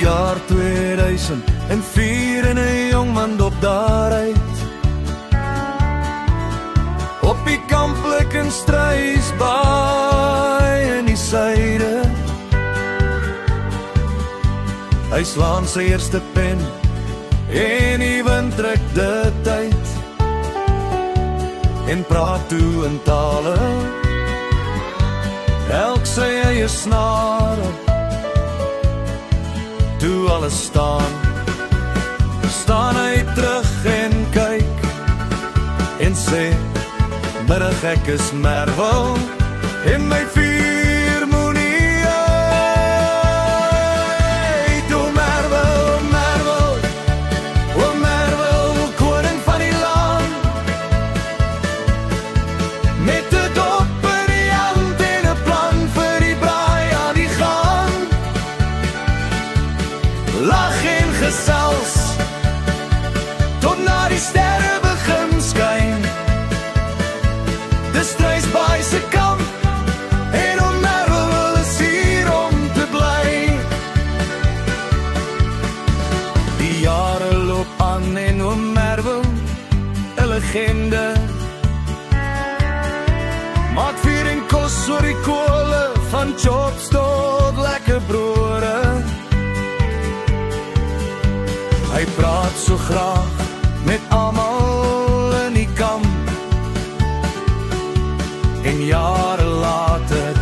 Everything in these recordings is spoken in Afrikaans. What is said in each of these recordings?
jaar 2004 en 'n jongman dop daaruit op die kamplik in Struisbaai in die suide. Hy slaan sy eerste pen en die wind trek dit uit en praat toe in tale, elk sy eie snare. Toe alles staan hy terug en kyk en sê, middag ek is Merwel en my vier moenie uit. O Merwel, Merwel, o Merwel, koning van die land, met 'n dop in die hand en 'n plan vir die braai aan die gang. Lach en gesels tot na die sterre begin skyn. Dis Struisbaai se kamp en O Merwel is hier om te bly. Die jare loop aan en O Merwel, 'n legende, maak vuur en kos oor die kole, van chops tot lekker brode. Hy praat so graag met almal in die kamp, en jare later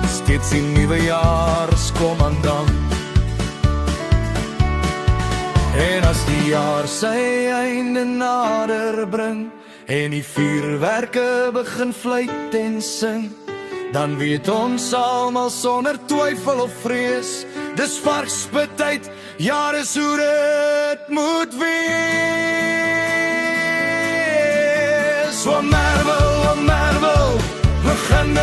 steeds die nuwejaarskommandant. En as die jaar sy einde nader bring en die vuurwerke begin fluit en sing, dan weet ons almal sonder twyfel of vrees, dis varkspytyd, ja dis hoe dit moet wees. O Merwel, begin